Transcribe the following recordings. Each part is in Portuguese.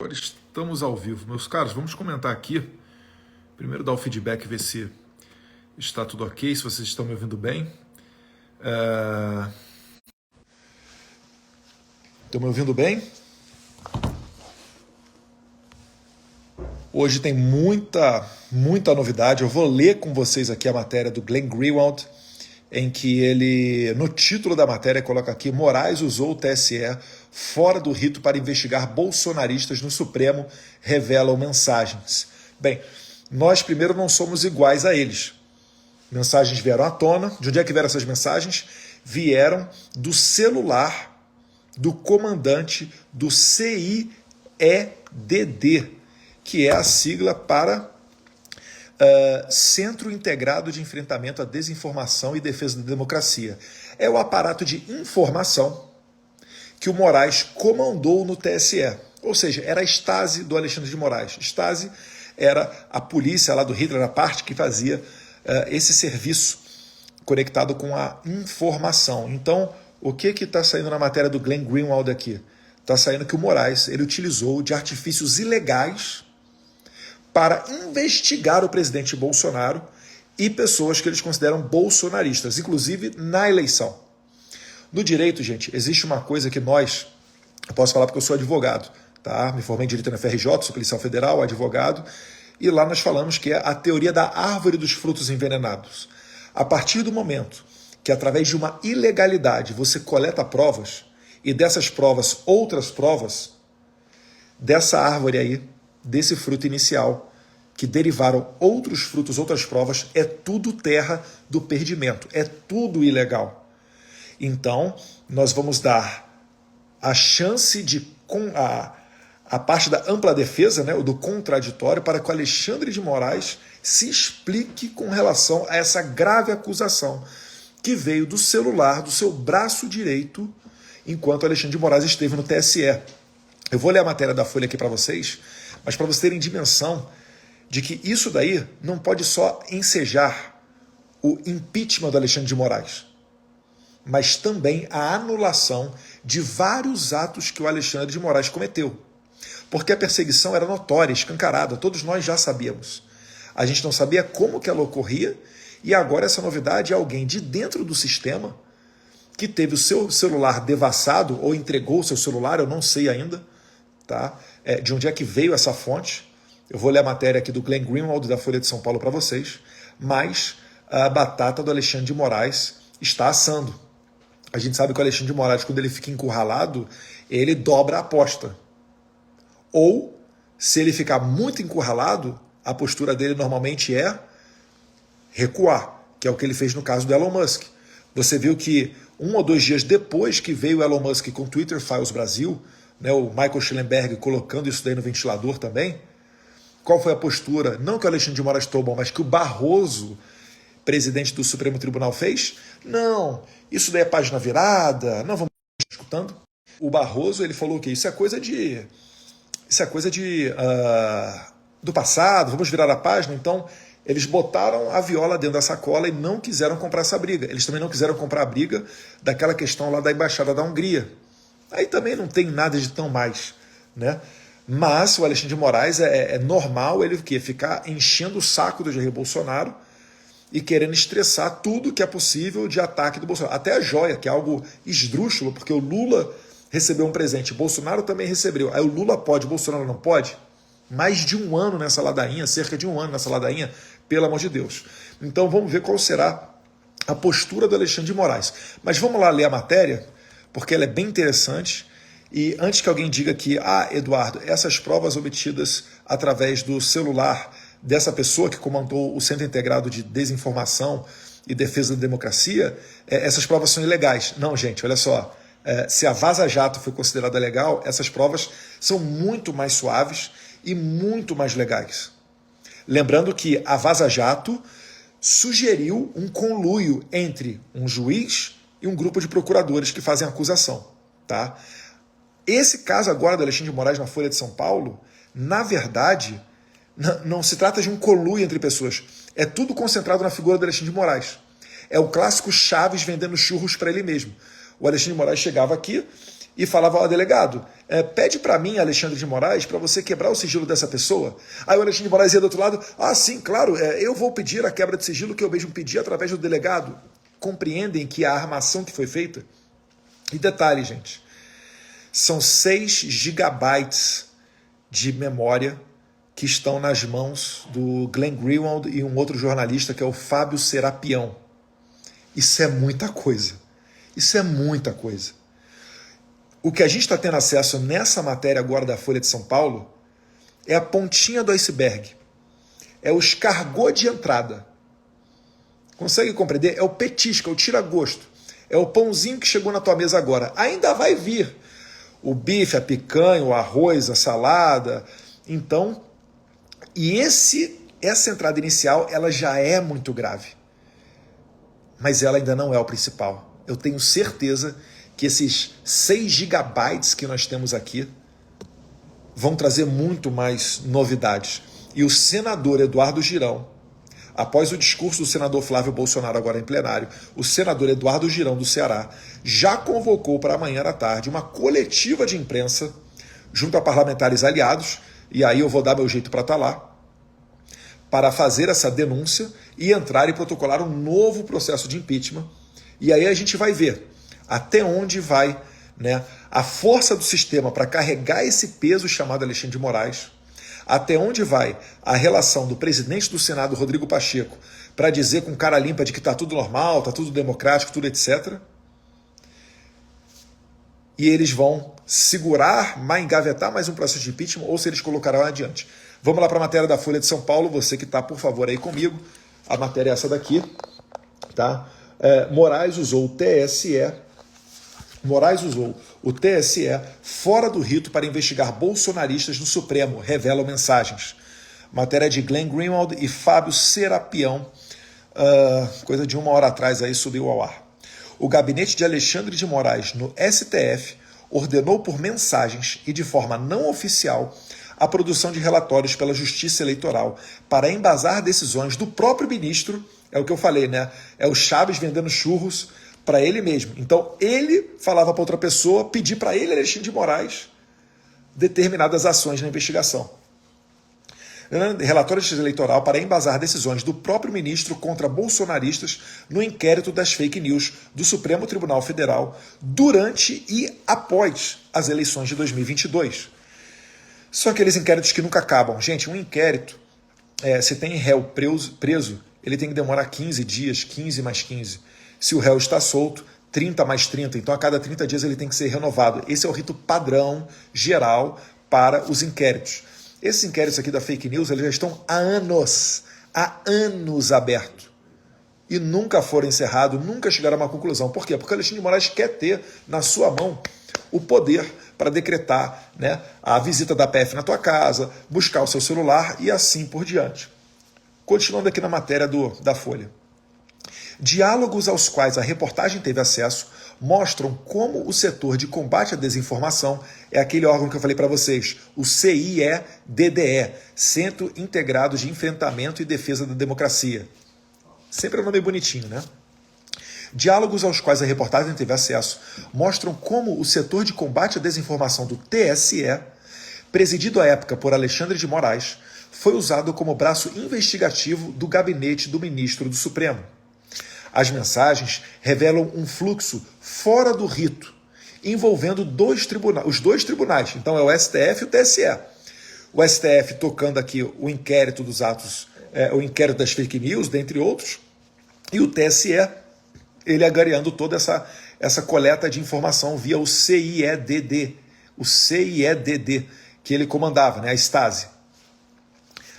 Agora estamos ao vivo. Meus caros, vamos comentar aqui. Primeiro dar o feedback, ver se está tudo ok, se vocês estão me ouvindo bem. Estão me ouvindo bem? Hoje tem muita novidade. Eu vou ler com vocês aqui a matéria do Glenn Greenwald, em que ele, no título da matéria, coloca aqui: Moraes usou o TSE fora do rito para investigar bolsonaristas no Supremo, revelam mensagens. Bem, nós primeiro não somos iguais a eles. Mensagens vieram à tona. De onde é que vieram essas mensagens? Vieram do celular do comandante do CIEDD, que é a sigla para Centro Integrado de Enfrentamento à Desinformação e Defesa da Democracia. É o aparato de informação que o Moraes comandou no TSE. Ou seja, era a Stasi do Alexandre de Moraes. Stasi era a polícia lá do Hitler, a parte que fazia esse serviço conectado com a informação. Então, o que está saindo na matéria do Glenn Greenwald aqui? Está saindo que o Moraes ele utilizou de artifícios ilegais para investigar o presidente Bolsonaro e pessoas que eles consideram bolsonaristas, inclusive na eleição. No direito, gente, existe uma coisa que eu posso falar porque eu sou advogado, tá? Me formei em Direito na FRJ, sou policial federal, advogado, e lá nós falamos que é a teoria da árvore dos frutos envenenados. A partir do momento que, através de uma ilegalidade, você coleta provas, e dessas provas, outras provas, dessa árvore aí, desse fruto inicial, que derivaram outros frutos, outras provas, é tudo terra do perdimento, é tudo ilegal. Então, nós vamos dar a chance de a parte da ampla defesa, né, do contraditório, para que o Alexandre de Moraes se explique com relação a essa grave acusação que veio do celular do seu braço direito enquanto Alexandre de Moraes esteve no TSE. Eu vou ler a matéria da Folha aqui para vocês, mas para vocês terem dimensão de que isso daí não pode só ensejar o impeachment do Alexandre de Moraes, mas também a anulação de vários atos que o Alexandre de Moraes cometeu. Porque a perseguição era notória, escancarada, todos nós já sabíamos. A gente não sabia como que ela ocorria, e agora essa novidade é alguém de dentro do sistema que teve o seu celular devassado, ou entregou o seu celular, eu não sei ainda, tá? De onde é que veio essa fonte. Eu vou ler a matéria aqui do Glenn Greenwald da Folha de São Paulo para vocês, mas a batata do Alexandre de Moraes está assando. A gente sabe que o Alexandre de Moraes, quando ele fica encurralado, ele dobra a aposta. Ou, se ele ficar muito encurralado, a postura dele normalmente é recuar, que é o que ele fez no caso do Elon Musk. Você viu que 1 ou 2 dias depois que veio o Elon Musk com o Twitter Files Brasil, né, o Michael Schellenberg colocando isso daí no ventilador também, qual foi a postura? Não que o Alexandre de Moraes tomou, mas que o Barroso, presidente do Supremo Tribunal, fez? Não, isso daí é página virada, não vamos escutando. O Barroso, ele falou que isso é coisa do passado, vamos virar a página. Então, eles botaram a viola dentro da sacola e não quiseram comprar essa briga. Eles também não quiseram comprar a briga daquela questão lá da Embaixada da Hungria. Aí também não tem nada de tão mais, né? Mas o Alexandre de Moraes é normal ele ficar enchendo o saco do Jair Bolsonaro e querendo estressar tudo que é possível de ataque do Bolsonaro. Até a joia, que é algo esdrúxulo, porque o Lula recebeu um presente, Bolsonaro também recebeu. Aí o Lula pode, o Bolsonaro não pode? Mais de 1 ano nessa ladainha, cerca de 1 ano nessa ladainha, pelo amor de Deus. Então vamos ver qual será a postura do Alexandre de Moraes. Mas vamos lá ler a matéria, porque ela é bem interessante. E antes que alguém diga que, Eduardo, essas provas obtidas através do celular dessa pessoa que comandou o Centro Integrado de Desinformação e Defesa da Democracia, essas provas são ilegais. Não, gente, olha só. Se a Vaza Jato foi considerada legal, essas provas são muito mais suaves e muito mais legais. Lembrando que a Vaza Jato sugeriu um conluio entre um juiz e um grupo de procuradores que fazem acusação, tá? Esse caso agora do Alexandre de Moraes na Folha de São Paulo, na verdade, não se trata de um conluio entre pessoas. É tudo concentrado na figura do Alexandre de Moraes. É o clássico Chaves vendendo churros para ele mesmo. O Alexandre de Moraes chegava aqui e falava, ó, delegado, pede para mim, Alexandre de Moraes, para você quebrar o sigilo dessa pessoa. Aí o Alexandre de Moraes ia do outro lado, sim, claro, eu vou pedir a quebra de sigilo que eu mesmo pedi através do delegado. Compreendem que a armação que foi feita? E detalhe, gente, são 6 gigabytes de memória que estão nas mãos do Glenn Greenwald e um outro jornalista que é o Fábio Serapião. Isso é muita coisa. Isso é muita coisa. O que a gente está tendo acesso nessa matéria agora da Folha de São Paulo é a pontinha do iceberg. É o escargot de entrada. Consegue compreender? É o petisco, é o tira-gosto. É o pãozinho que chegou na tua mesa agora. Ainda vai vir o bife, a picanha, o arroz, a salada. Então, essa entrada inicial, ela já é muito grave. Mas ela ainda não é o principal. Eu tenho certeza que esses 6 gigabytes que nós temos aqui vão trazer muito mais novidades. E o senador Eduardo Girão, após o discurso do senador Flávio Bolsonaro agora em plenário, o senador Eduardo Girão do Ceará já convocou para amanhã à tarde uma coletiva de imprensa junto a parlamentares aliados, e aí eu vou dar meu jeito para estar lá, para fazer essa denúncia e entrar e protocolar um novo processo de impeachment. E aí a gente vai ver até onde vai, né, a força do sistema para carregar esse peso chamado Alexandre de Moraes, até onde vai a relação do presidente do Senado, Rodrigo Pacheco, para dizer com cara limpa de que está tudo normal, está tudo democrático, tudo etc. E eles vão segurar, engavetar mais um processo de impeachment, ou se eles colocarão adiante. Vamos lá para a matéria da Folha de São Paulo, você que está, por favor, aí comigo. A matéria é essa daqui, tá? Moraes usou o TSE fora do rito para investigar bolsonaristas no Supremo, revelam mensagens. Matéria de Glenn Greenwald e Fábio Serapião, coisa de 1 hora atrás aí subiu ao ar. O gabinete de Alexandre de Moraes no STF ordenou por mensagens e de forma não oficial a produção de relatórios pela Justiça Eleitoral para embasar decisões do próprio ministro, é o que eu falei, né? É o Chaves vendendo churros para ele mesmo. Então, ele falava para outra pessoa pedir para ele, Alexandre de Moraes, determinadas ações na investigação. Relatório de Justiça Eleitoral para embasar decisões do próprio ministro contra bolsonaristas no inquérito das fake news do Supremo Tribunal Federal durante e após as eleições de 2022. São aqueles inquéritos que nunca acabam. Gente, um inquérito, se tem réu preso, ele tem que demorar 15 dias, 15 mais 15. Se o réu está solto, 30 mais 30. Então, a cada 30 dias ele tem que ser renovado. Esse é o rito padrão, geral, para os inquéritos. Esses inquéritos aqui da fake news, eles já estão há anos abertos. E nunca foram encerrados, nunca chegaram a uma conclusão. Por quê? Porque o Alexandre de Moraes quer ter na sua mão o poder para decretar, né, a visita da PF na tua casa, buscar o seu celular e assim por diante. Continuando aqui na matéria da Folha. Diálogos aos quais a reportagem teve acesso mostram como o setor de combate à desinformação é aquele órgão que eu falei para vocês, o CIEDDE, Centro Integrado de Enfrentamento e Defesa da Democracia. Sempre é um nome bonitinho, né? Diálogos aos quais a reportagem teve acesso mostram como o setor de combate à desinformação do TSE, presidido à época por Alexandre de Moraes, foi usado como braço investigativo do gabinete do ministro do Supremo. As mensagens revelam um fluxo fora do rito, envolvendo os dois tribunais. Então é o STF e o TSE. O STF tocando aqui o inquérito dos atos, o inquérito das fake news, dentre outros, e o TSE, ele agariando toda essa coleta de informação via o CIEDD, que ele comandava, né, a Stasi.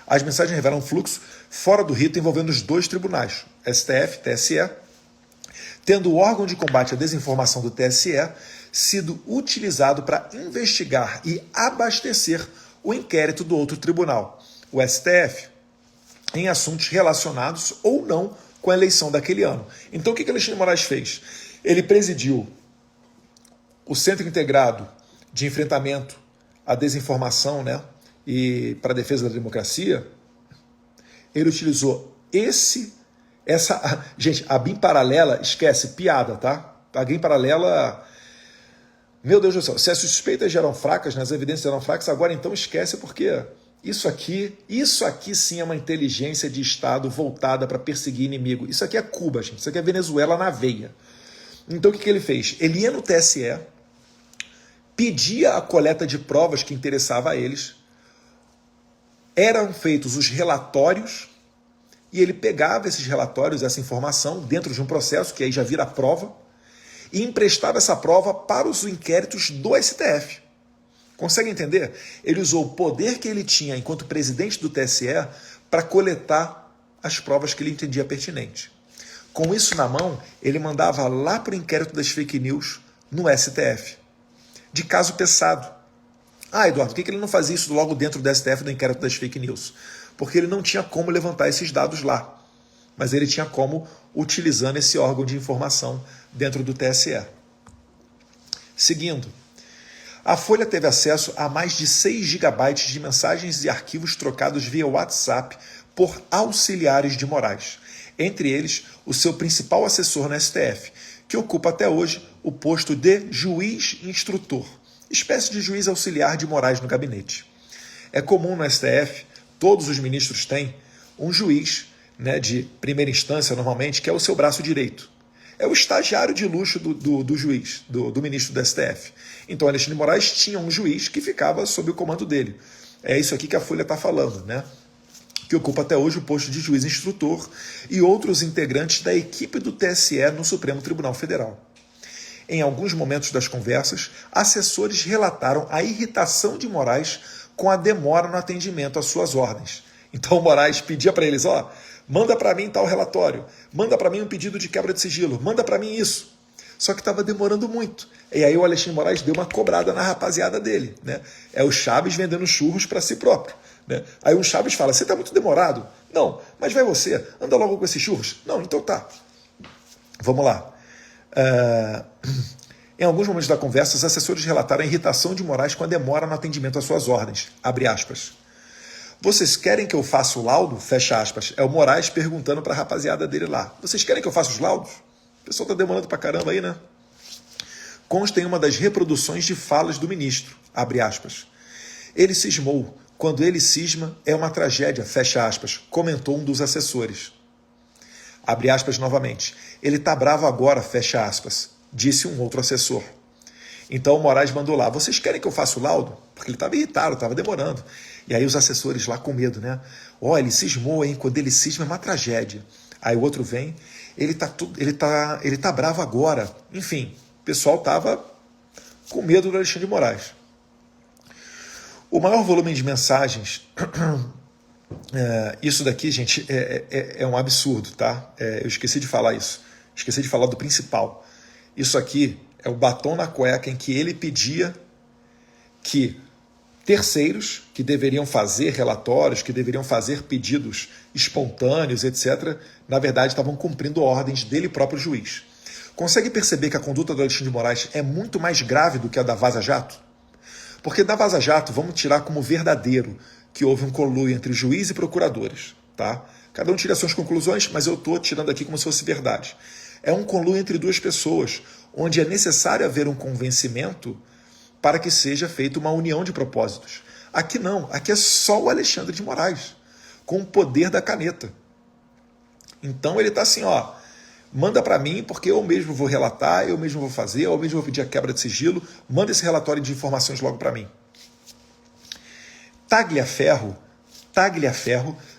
As mensagens revelam um fluxo fora do rito envolvendo os dois tribunais, STF, TSE, tendo o órgão de combate à desinformação do TSE sido utilizado para investigar e abastecer o inquérito do outro tribunal, o STF, em assuntos relacionados ou não com a eleição daquele ano. Então o que Alexandre de Moraes fez? Ele presidiu o Centro Integrado de Enfrentamento à Desinformação, né, e para a Defesa da Democracia. Ele utilizou gente, a BIM paralela, esquece, piada, tá? A BIM paralela, Meu Deus do céu, se as suspeitas já eram fracas, as evidências eram fracas, agora então esquece, porque isso aqui sim é uma inteligência de Estado voltada para perseguir inimigo. Isso aqui é Cuba, gente. Isso aqui é Venezuela na veia. Então o que ele fez? Ele ia no TSE, pedia a coleta de provas que interessava a eles, eram feitos os relatórios, e ele pegava esses relatórios, essa informação, dentro de um processo, que aí já vira prova, e emprestava essa prova para os inquéritos do STF. Consegue entender? Ele usou o poder que ele tinha enquanto presidente do TSE para coletar as provas que ele entendia pertinentes. Com isso na mão, ele mandava lá para o inquérito das fake news no STF. De caso pesado. Eduardo, por que ele não fazia isso logo dentro do STF do inquérito das fake news? Porque ele não tinha como levantar esses dados lá. Mas ele tinha como utilizando esse órgão de informação dentro do TSE. Seguindo, a Folha teve acesso a mais de 6 gigabytes de mensagens e arquivos trocados via WhatsApp por auxiliares de Moraes. Entre eles, o seu principal assessor no STF, que ocupa até hoje o posto de juiz instrutor, espécie de juiz auxiliar de Moraes no gabinete. É comum no STF, todos os ministros têm um juiz, de primeira instância, normalmente, que é o seu braço direito. É o estagiário de luxo do juiz, do ministro do STF. Então, Alexandre de Moraes tinha um juiz que ficava sob o comando dele. É isso aqui que a Folha está falando, que ocupa até hoje o posto de juiz instrutor e outros integrantes da equipe do TSE no Supremo Tribunal Federal. Em alguns momentos das conversas, assessores relataram a irritação de Moraes com a demora no atendimento às suas ordens. Então, Moraes pedia para eles, manda para mim tal relatório, manda para mim um pedido de quebra de sigilo, manda para mim isso. Só que estava demorando muito. E aí o Alexandre de Moraes deu uma cobrada na rapaziada dele. É o Chaves vendendo churros para si próprio. Aí o Chaves fala, você está muito demorado? Não, mas vai você, anda logo com esses churros. Não, então tá. Vamos lá. Em alguns momentos da conversa, os assessores relataram a irritação de Moraes com a demora no atendimento às suas ordens. Abre aspas. Vocês querem que eu faça o laudo? Fecha aspas. É o Moraes perguntando para a rapaziada dele lá. Vocês querem que eu faça os laudos? O pessoal está demorando para caramba aí, Consta em uma das reproduções de falas do ministro. Abre aspas. Ele cismou. Quando ele cisma, é uma tragédia. Fecha aspas. Comentou um dos assessores. Abre aspas novamente. Ele está bravo agora. Fecha aspas. Disse um outro assessor. Então o Moraes mandou lá. Vocês querem que eu faça o laudo? Porque ele estava irritado, estava demorando. E aí os assessores lá com medo, ele cismou, hein? Quando ele cisma é uma tragédia. Aí o outro vem, ele tá bravo agora. Enfim, o pessoal estava com medo do Alexandre de Moraes. O maior volume de mensagens, isso daqui, gente, é um absurdo, tá? Eu esqueci de falar isso. Esqueci de falar do principal. Isso aqui é o batom na cueca em que ele pedia que terceiros que deveriam fazer relatórios, que deveriam fazer pedidos espontâneos, etc., na verdade estavam cumprindo ordens dele próprio juiz. Consegue perceber que a conduta do Alexandre de Moraes é muito mais grave do que a da Vaza Jato? Porque da Vaza Jato, vamos tirar como verdadeiro que houve um conluio entre juiz e procuradores. Tá? Cada um tira suas conclusões, mas eu estou tirando aqui como se fosse verdade. É um conluio entre duas pessoas, onde é necessário haver um convencimento para que seja feita uma união de propósitos. Aqui não, aqui é só o Alexandre de Moraes, com o poder da caneta. Então ele está assim, manda para mim, porque eu mesmo vou relatar, eu mesmo vou fazer, eu mesmo vou pedir a quebra de sigilo, manda esse relatório de informações logo para mim. Tagliaferro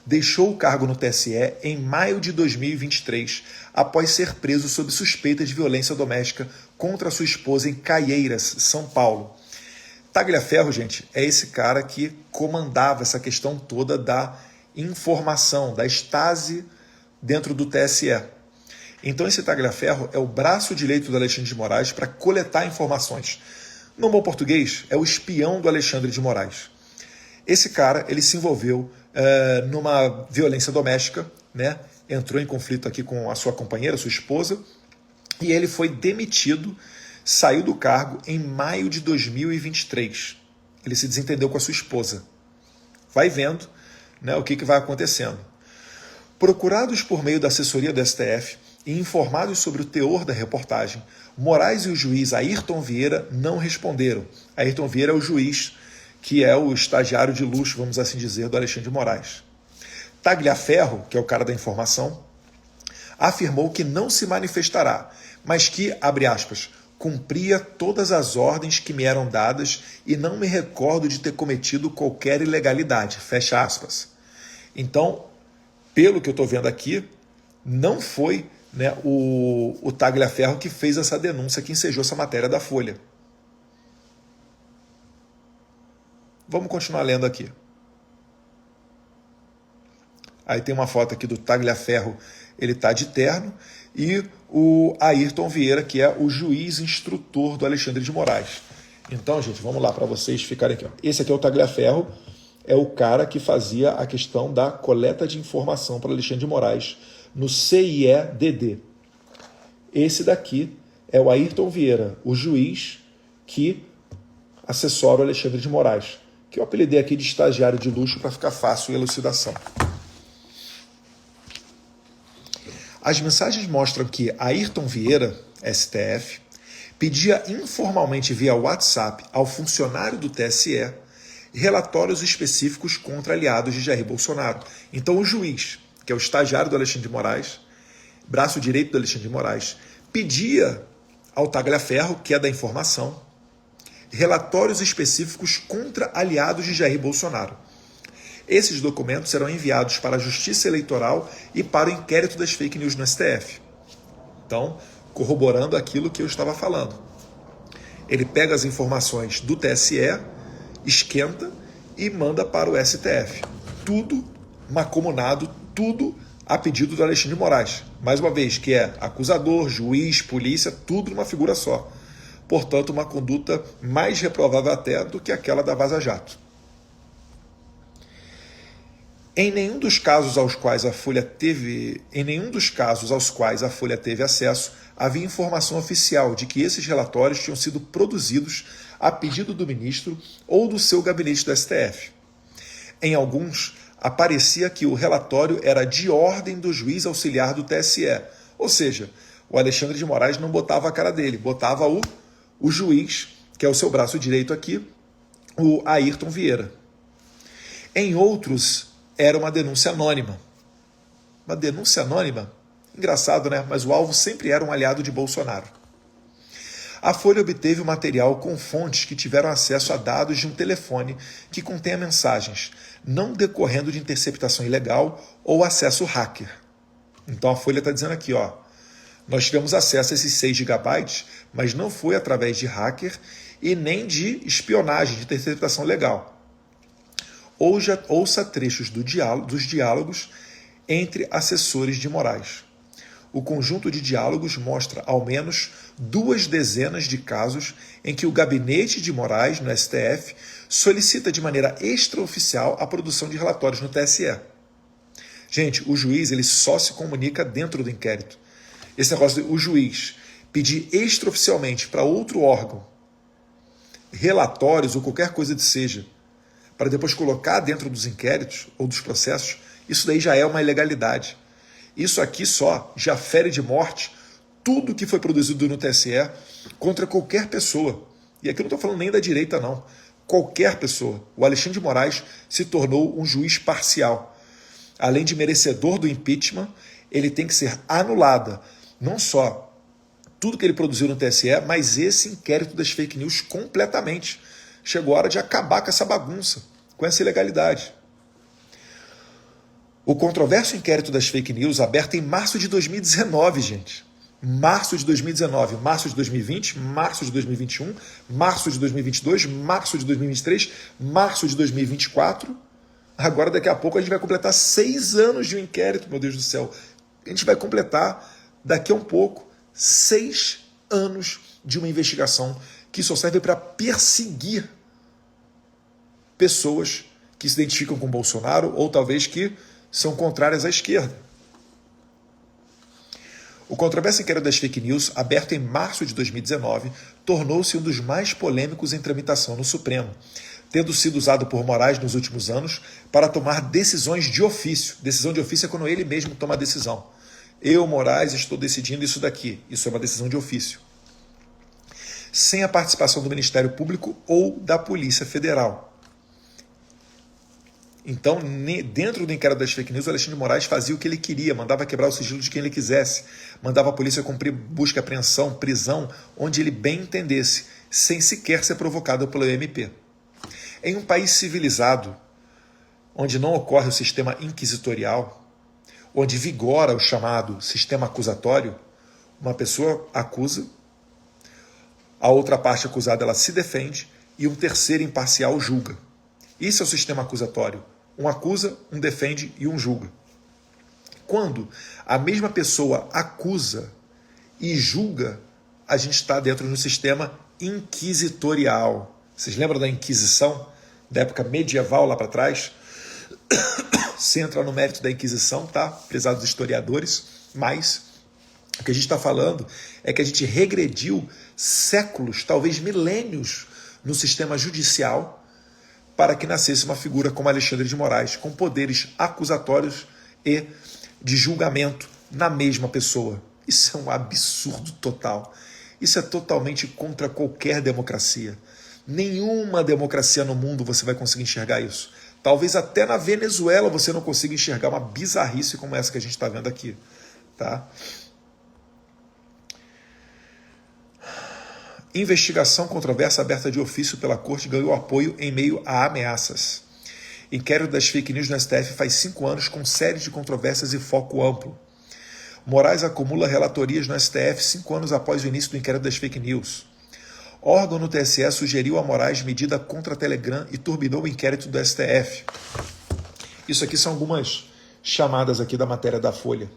deixou o cargo no TSE em maio de 2023, após ser preso sob suspeita de violência doméstica contra sua esposa em Caieiras, São Paulo. Tagliaferro, gente, é esse cara que comandava essa questão toda da informação, da Stasi dentro do TSE. Então esse Tagliaferro é o braço direito do Alexandre de Moraes para coletar informações. No bom português, é o espião do Alexandre de Moraes. Esse cara, ele se envolveu numa violência doméstica, entrou em conflito aqui com a sua companheira, sua esposa, e ele foi demitido, saiu do cargo em maio de 2023. Ele se desentendeu com a sua esposa. Vai vendo o que vai acontecendo. Procurados por meio da assessoria do STF, e informados sobre o teor da reportagem, Moraes e o juiz Ayrton Vieira não responderam. Ayrton Vieira é o juiz que é o estagiário de luxo, vamos assim dizer, do Alexandre de Moraes. Tagliaferro, que é o cara da informação, afirmou que não se manifestará, mas que, abre aspas, cumpria todas as ordens que me eram dadas e não me recordo de ter cometido qualquer ilegalidade, fecha aspas. Então, pelo que eu estou vendo aqui, não foi, né, o Tagliaferro que fez essa denúncia, que ensejou essa matéria da Folha. Vamos continuar lendo aqui. Aí tem uma foto aqui do Tagliaferro, ele está de terno, e o Ayrton Vieira, que é o juiz instrutor do Alexandre de Moraes. Então, gente, vamos lá para vocês ficarem aqui. Esse aqui é o Tagliaferro, é o cara que fazia a questão da coleta de informação para Alexandre de Moraes no CIEDD. Esse daqui é o Ayrton Vieira, o juiz que assessora o Alexandre de Moraes, que eu apelidei aqui de estagiário de luxo para ficar fácil a elucidação. As mensagens mostram que Ayrton Vieira, STF, pedia informalmente via WhatsApp ao funcionário do TSE relatórios específicos contra aliados de Jair Bolsonaro. Então o juiz, que é o estagiário do Alexandre de Moraes, braço direito do Alexandre de Moraes, pedia ao Tagliaferro, que é da informação, relatórios específicos contra aliados de Jair Bolsonaro. Esses documentos serão enviados para a Justiça Eleitoral e para o inquérito das fake news no STF. Então, corroborando aquilo que eu estava falando. Ele pega as informações do TSE, esquenta e manda para o STF. Tudo mancomunado, tudo a pedido do Alexandre de Moraes. Mais uma vez, que é acusador, juiz, polícia, tudo numa figura só. Portanto, uma conduta mais reprovável até do que aquela da Vaza Jato. Em nenhum dos casos aos quais a Folha teve acesso, havia informação oficial de que esses relatórios tinham sido produzidos a pedido do ministro ou do seu gabinete do STF. Em alguns, aparecia que o relatório era de ordem do juiz auxiliar do TSE, ou seja, o Alexandre de Moraes não botava a cara dele, botava o juiz, que é o seu braço direito aqui, o Ayrton Vieira. Em outros, era uma denúncia anônima. Uma denúncia anônima? Engraçado, né? Mas o alvo sempre era um aliado de Bolsonaro. A Folha obteve o material com fontes que tiveram acesso a dados de um telefone que contenha mensagens, não decorrendo de interceptação ilegal ou acesso hacker. Então a Folha está dizendo aqui, ó, nós tivemos acesso a esses 6 GB, mas não foi através de hacker e nem de espionagem, de interceptação legal. Ouça trechos dos diálogos entre assessores de Moraes. O conjunto de diálogos mostra ao menos 2 dezenas de casos em que o gabinete de Moraes, no STF, solicita de maneira extraoficial a produção de relatórios no TSE. Gente, o juiz ele só se comunica dentro do inquérito. Esse negócio de o juiz pedir extraoficialmente para outro órgão relatórios ou qualquer coisa que seja, para depois colocar dentro dos inquéritos ou dos processos, isso daí já é uma ilegalidade. Isso aqui só já fere de morte tudo que foi produzido no TSE contra qualquer pessoa. E aqui eu não estou falando nem da direita, não. Qualquer pessoa. O Alexandre de Moraes se tornou um juiz parcial. Além de merecedor do impeachment, ele tem que ser anulado. Não só tudo que ele produziu no TSE, mas esse inquérito das fake news completamente. Chegou a hora de acabar com essa bagunça, com essa ilegalidade. O controverso inquérito das fake news, aberto em março de 2019, gente. Março de 2019, março de 2020, março de 2021, março de 2022, março de 2023, março de 2024. Agora, daqui a pouco, a gente vai completar 6 anos de um inquérito, meu Deus do céu. A gente vai completar, daqui a um pouco, 6 anos de uma investigação que só serve para perseguir pessoas que se identificam com Bolsonaro ou talvez que são contrárias à esquerda. O controverso inquérito das fake news, aberto em março de 2019, tornou-se um dos mais polêmicos em tramitação no Supremo, tendo sido usado por Moraes nos últimos anos para tomar decisões de ofício. Decisão de ofício é quando ele mesmo toma a decisão. Eu, Moraes, estou decidindo isso daqui. Isso é uma decisão de ofício. Sem a participação do Ministério Público ou da Polícia Federal. Então, dentro do inquérito das fake news, o Alexandre de Moraes fazia o que ele queria, mandava quebrar o sigilo de quem ele quisesse, mandava a polícia cumprir busca e apreensão, prisão, onde ele bem entendesse, sem sequer ser provocado pelo MP. Em um país civilizado, onde não ocorre o sistema inquisitorial, onde vigora o chamado sistema acusatório, uma pessoa acusa, a outra parte acusada ela se defende e um terceiro imparcial julga. Isso é o sistema acusatório. Um acusa, um defende e um julga. Quando a mesma pessoa acusa e julga, a gente está dentro de um sistema inquisitorial. Vocês lembram da Inquisição? Da época medieval lá para trás? Sem entrar no mérito da Inquisição, tá? Prezados historiadores, mas o que a gente está falando é que a gente regrediu séculos, talvez milênios, no sistema judicial para que nascesse uma figura como Alexandre de Moraes, com poderes acusatórios e de julgamento na mesma pessoa. Isso é um absurdo total. Isso é totalmente contra qualquer democracia. Nenhuma democracia no mundo você vai conseguir enxergar isso. Talvez até na Venezuela você não consiga enxergar uma bizarrice como essa que a gente está vendo aqui. Tá? Investigação controversa aberta de ofício pela Corte ganhou apoio em meio a ameaças. Inquérito das fake news no STF faz 5 anos com série de controvérsias e foco amplo. Moraes acumula relatorias no STF 5 anos após o início do inquérito das fake news. Órgão no TSE sugeriu a Moraes medida contra a Telegram e turbinou o inquérito do STF. Isso aqui são algumas chamadas aqui da matéria da Folha.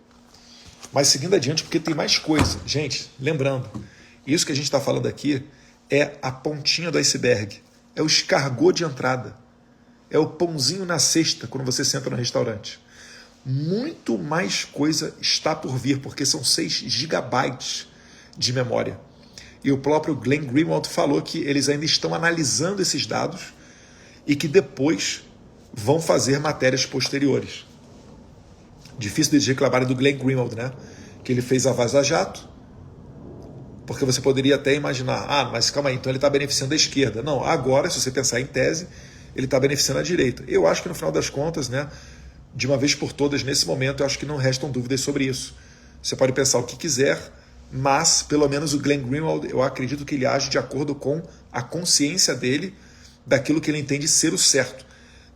Mas seguindo adiante, porque tem mais coisa. Gente, lembrando, isso que a gente está falando aqui é a pontinha do iceberg. É o escargot de entrada. É o pãozinho na cesta quando você senta no restaurante. Muito mais coisa está por vir, porque são 6 gigabytes de memória. E o próprio Glenn Greenwald falou que eles ainda estão analisando esses dados e que depois vão fazer matérias posteriores. Difícil de reclamarem do Glenn Greenwald, né? Que ele fez a Vaza Jato, porque você poderia até imaginar, mas calma aí, então ele está beneficiando a esquerda. Não, agora, se você pensar em tese, ele está beneficiando a direita. Eu acho que no final das contas, né, de uma vez por todas, nesse momento, eu acho que não restam dúvidas sobre isso. Você pode pensar o que quiser, mas, pelo menos o Glenn Greenwald, eu acredito que ele age de acordo com a consciência dele, daquilo que ele entende ser o certo.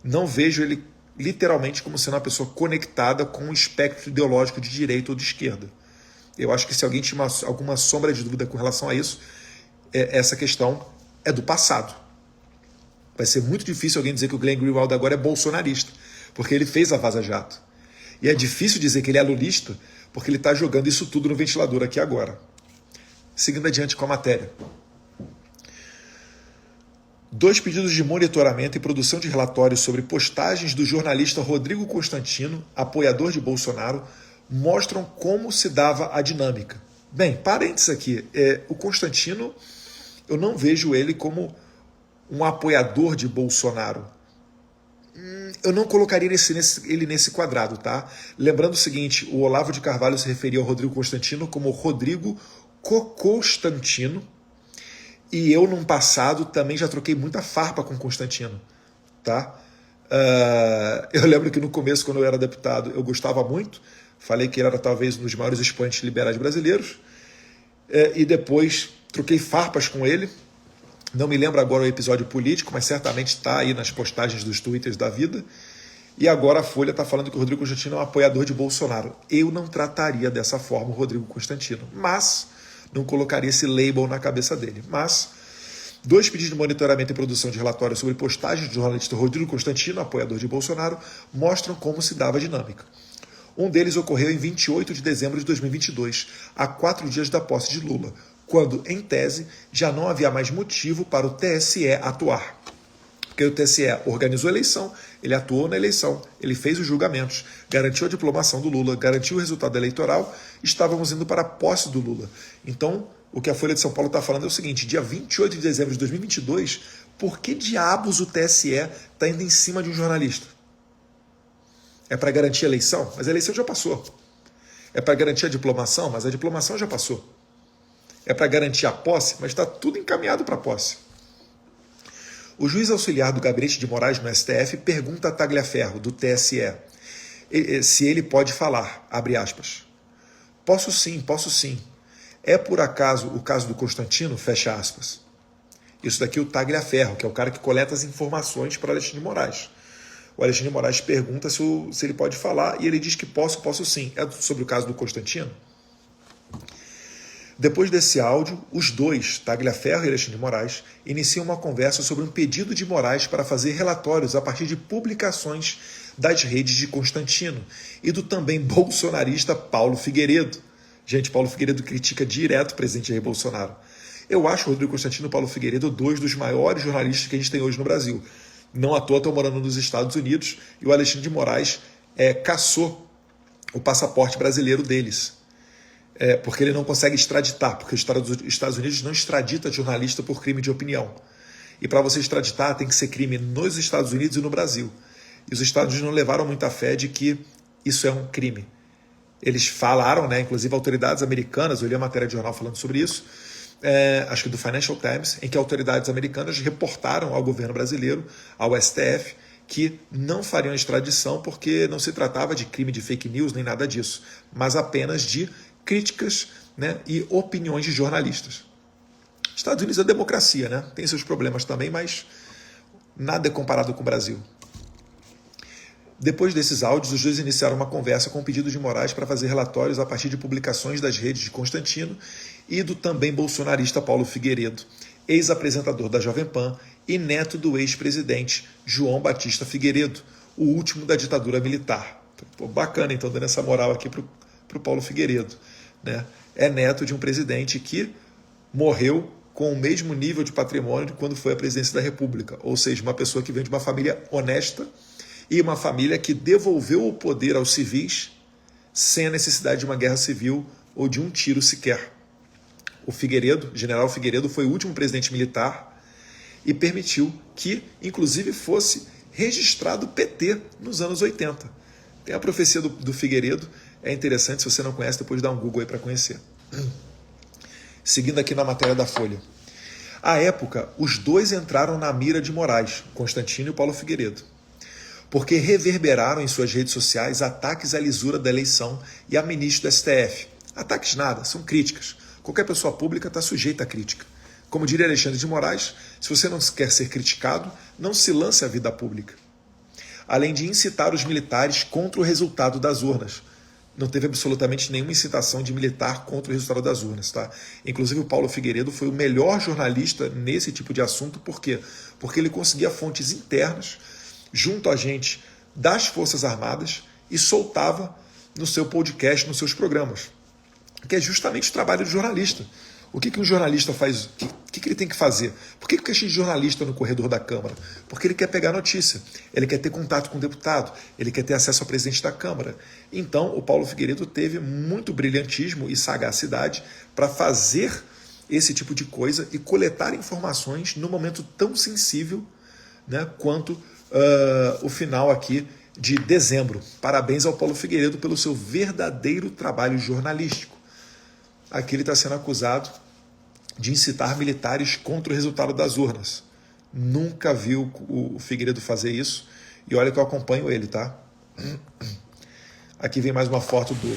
Não vejo ele literalmente como sendo uma pessoa conectada com um espectro ideológico de direita ou de esquerda. Eu acho que se alguém tinha alguma sombra de dúvida com relação a isso, essa questão é do passado. Vai ser muito difícil alguém dizer que o Glenn Greenwald agora é bolsonarista, porque ele fez a Vaza Jato. E é difícil dizer que ele é lulista, porque ele está jogando isso tudo no ventilador aqui agora. Seguindo adiante com a matéria. 2 pedidos de monitoramento e produção de relatórios sobre postagens do jornalista Rodrigo Constantino, apoiador de Bolsonaro, mostram como se dava a dinâmica. Bem, parênteses aqui, o Constantino, eu não vejo ele como um apoiador de Bolsonaro. Eu não colocaria ele nesse quadrado, tá? Lembrando o seguinte, o Olavo de Carvalho se referia ao Rodrigo Constantino como Rodrigo Cocostantino, e eu, num passado, também já troquei muita farpa com Constantino, tá? Eu lembro que no começo, quando eu era deputado, eu gostava muito, falei que ele era talvez um dos maiores expoentes liberais brasileiros, e depois troquei farpas com ele. Não me lembro agora o episódio político, mas certamente está aí nas postagens dos twitters da vida. E agora a Folha está falando que o Rodrigo Constantino é um apoiador de Bolsonaro. Eu não trataria dessa forma o Rodrigo Constantino, mas não colocaria esse label na cabeça dele. Mas 2 pedidos de monitoramento e produção de relatórios sobre postagens do jornalista Rodrigo Constantino, apoiador de Bolsonaro, mostram como se dava a dinâmica. Um deles ocorreu em 28 de dezembro de 2022, a 4 dias da posse de Lula, quando, em tese, já não havia mais motivo para o TSE atuar. Porque o TSE organizou a eleição, ele atuou na eleição, ele fez os julgamentos, garantiu a diplomação do Lula, garantiu o resultado eleitoral, estávamos indo para a posse do Lula. Então, o que a Folha de São Paulo está falando é o seguinte, dia 28 de dezembro de 2022, por que diabos o TSE está indo em cima de um jornalista? É para garantir a eleição? Mas a eleição já passou. É para garantir a diplomação, mas a diplomação já passou. É para garantir a posse, mas está tudo encaminhado para a posse. O juiz auxiliar do Gabinete de Moraes no STF pergunta a Tagliaferro, do TSE, se ele pode falar, abre aspas. Posso sim, posso sim. É por acaso o caso do Constantino, fecha aspas. Isso daqui é o Tagliaferro, que é o cara que coleta as informações para Alexandre de Moraes. O Alexandre de Moraes pergunta se ele pode falar e ele diz que posso sim. É sobre o caso do Constantino? Depois desse áudio, os dois, Tagliaferro e Alexandre de Moraes, iniciam uma conversa sobre um pedido de Moraes para fazer relatórios a partir de publicações das redes de Constantino e do também bolsonarista Paulo Figueiredo. Gente, Paulo Figueiredo critica direto o presidente Jair Bolsonaro. Eu acho o Rodrigo Constantino e o Paulo Figueiredo dois dos maiores jornalistas que a gente tem hoje no Brasil. Não à toa estão morando nos Estados Unidos e o Alexandre de Moraes caçou o passaporte brasileiro deles. Porque ele não consegue extraditar, porque os Estados Unidos não extradita jornalista por crime de opinião. E para você extraditar tem que ser crime nos Estados Unidos e no Brasil. E os Estados Unidos não levaram muita fé de que isso é um crime. Eles falaram, inclusive autoridades americanas, eu li a matéria de jornal falando sobre isso, acho que do Financial Times, em que autoridades americanas reportaram ao governo brasileiro, ao STF, que não fariam extradição porque não se tratava de crime de fake news nem nada disso, mas apenas de críticas e opiniões de jornalistas. Estados Unidos é democracia, tem seus problemas também, mas nada é comparado com o Brasil. Depois desses áudios, os dois iniciaram uma conversa com o pedido de Moraes para fazer relatórios a partir de publicações das redes de Constantino e do também bolsonarista Paulo Figueiredo, ex-apresentador da Jovem Pan e neto do ex-presidente João Batista Figueiredo, o último da ditadura militar. Bacana, então, dando essa moral aqui para o Paulo Figueiredo. É neto de um presidente que morreu com o mesmo nível de patrimônio de quando foi a presidência da República, ou seja, uma pessoa que vem de uma família honesta e uma família que devolveu o poder aos civis sem a necessidade de uma guerra civil ou de um tiro sequer. O Figueiredo, general Figueiredo, foi o último presidente militar e permitiu que, inclusive, fosse registrado o PT nos anos 80. Tem a profecia do Figueiredo, é interessante, se você não conhece, depois dá um Google aí para conhecer. Seguindo aqui na matéria da Folha. À época, os dois entraram na mira de Moraes, Constantino e Paulo Figueiredo, porque reverberaram em suas redes sociais ataques à lisura da eleição e a ministro do STF. Ataques nada, são críticas. Qualquer pessoa pública está sujeita à crítica. Como diria Alexandre de Moraes, se você não quer ser criticado, não se lance à vida pública. Além de incitar os militares contra o resultado das urnas. Não teve absolutamente nenhuma incitação de militar contra o resultado das urnas. Inclusive o Paulo Figueiredo foi o melhor jornalista nesse tipo de assunto. Por quê? Porque ele conseguia fontes internas junto a gente das Forças Armadas e soltava no seu podcast, nos seus programas, que é justamente o trabalho do jornalista. O que um jornalista faz? O que ele tem que fazer? Por que a gente jornalista no corredor da Câmara? Porque ele quer pegar notícia, ele quer ter contato com o deputado, ele quer ter acesso ao presidente da Câmara. Então, o Paulo Figueiredo teve muito brilhantismo e sagacidade para fazer esse tipo de coisa e coletar informações num momento tão sensível quanto o final aqui de dezembro. Parabéns ao Paulo Figueiredo pelo seu verdadeiro trabalho jornalístico. Aqui ele está sendo acusado de incitar militares contra o resultado das urnas. Nunca viu o Figueiredo fazer isso. E olha que eu acompanho ele, tá? Aqui vem mais uma foto do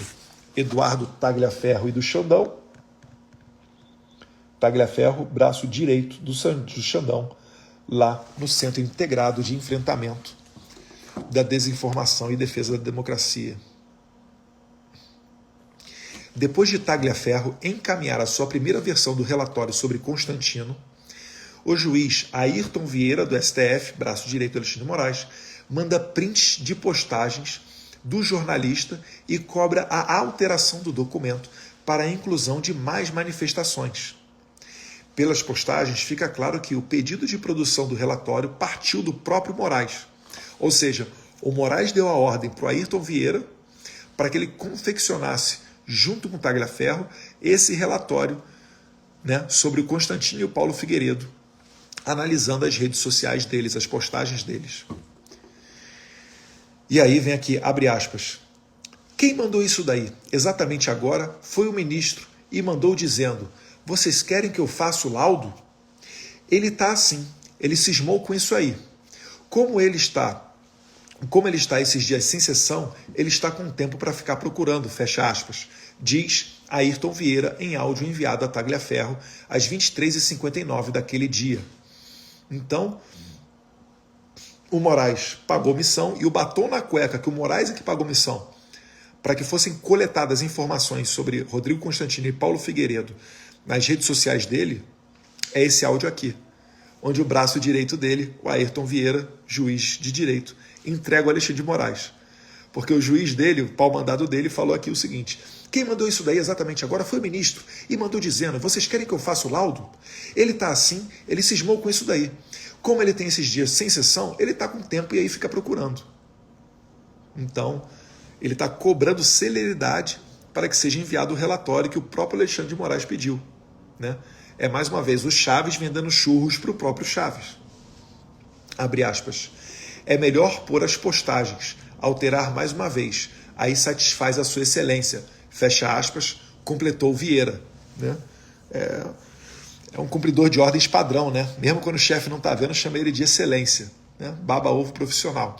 Eduardo Tagliaferro e do Xandão. Tagliaferro, braço direito do Xandão, lá no Centro Integrado de Enfrentamento da Desinformação e Defesa da Democracia. Depois de Tagliaferro encaminhar a sua primeira versão do relatório sobre Constantino, o juiz Ayrton Vieira, do STF, braço direito do Alexandre de Moraes, manda prints de postagens do jornalista e cobra a alteração do documento para a inclusão de mais manifestações. Pelas postagens, fica claro que o pedido de produção do relatório partiu do próprio Moraes. Ou seja, o Moraes deu a ordem para o Ayrton Vieira para que ele confeccionasse, junto com o Tagliaferro, esse relatório sobre o Constantino e o Paulo Figueiredo, analisando as redes sociais deles, as postagens deles. E aí vem aqui, abre aspas, Quem mandou isso daí? Exatamente agora foi o ministro e mandou dizendo: vocês querem que eu faça o laudo? Ele está assim, ele cismou com isso aí. Como ele está esses dias sem sessão, ele está com tempo para ficar procurando, fecha aspas, diz Ayrton Vieira em áudio enviado a Tagliaferro às 23h59 daquele dia. Então, o Moraes pagou missão e o batom na cueca que o Moraes é que pagou missão para que fossem coletadas informações sobre Rodrigo Constantino e Paulo Figueiredo nas redes sociais dele, é esse áudio aqui, onde o braço direito dele, o Ayrton Vieira, juiz de direito, entrega o Alexandre de Moraes. Porque o juiz dele, o pau-mandado dele, falou aqui o seguinte: quem mandou isso daí exatamente agora foi o ministro e mandou dizendo: vocês querem que eu faça o laudo? Ele está assim, ele cismou com isso daí. Como ele tem esses dias sem sessão, ele está com tempo e aí fica procurando. Então, ele está cobrando celeridade para que seja enviado o relatório que o próprio Alexandre de Moraes pediu, né? É mais uma vez o Chaves vendendo churros para o próprio Chaves. Abre aspas. É melhor pôr as postagens, alterar mais uma vez, aí satisfaz a sua excelência, fecha aspas, completou Vieira, né? É um cumpridor de ordens padrão, né? Mesmo quando o chefe não está vendo, chama ele de excelência, né? Baba-ovo profissional.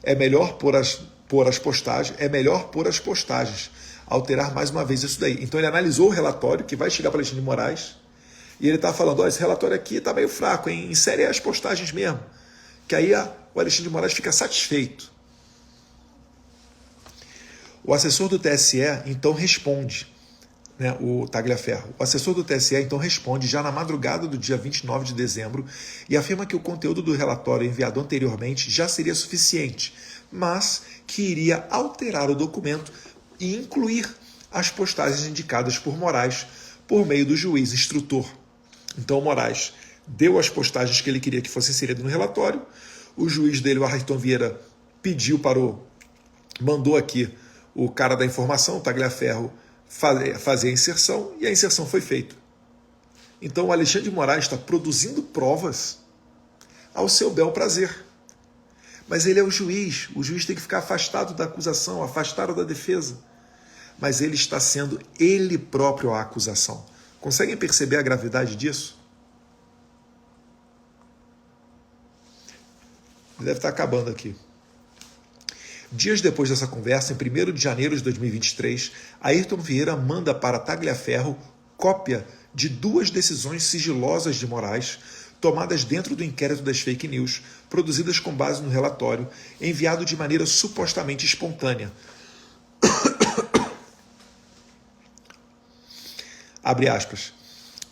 É melhor pôr as postagens, alterar mais uma vez isso daí. Então ele analisou o relatório que vai chegar para Alexandre de Moraes e ele está falando: olha, esse relatório aqui está meio fraco, hein? Insere as postagens mesmo, que aí o Alexandre de Moraes fica satisfeito. O assessor do TSE então responde, né, o Tagliaferro. O assessor do TSE então responde já na madrugada do dia 29 de dezembro e afirma que o conteúdo do relatório enviado anteriormente já seria suficiente, mas que iria alterar o documento e incluir as postagens indicadas por Moraes por meio do juiz instrutor. Então Moraes deu as postagens que ele queria que fossem inseridas no relatório, o juiz dele, o Ayrton Vieira, mandou aqui o cara da informação, o Tagliaferro, fazer a inserção, e a inserção foi feita. Então o Alexandre de Moraes está produzindo provas ao seu bel prazer. Mas ele é o juiz tem que ficar afastado da acusação, afastado da defesa. Mas ele está sendo ele próprio a acusação. Conseguem perceber a gravidade disso? Deve estar acabando aqui. Dias depois dessa conversa, em 1º de janeiro de 2023, Ayrton Vieira manda para Tagliaferro cópia de 2 decisões sigilosas de Moraes, tomadas dentro do inquérito das fake news, produzidas com base no relatório, enviado de maneira supostamente espontânea. Abre aspas.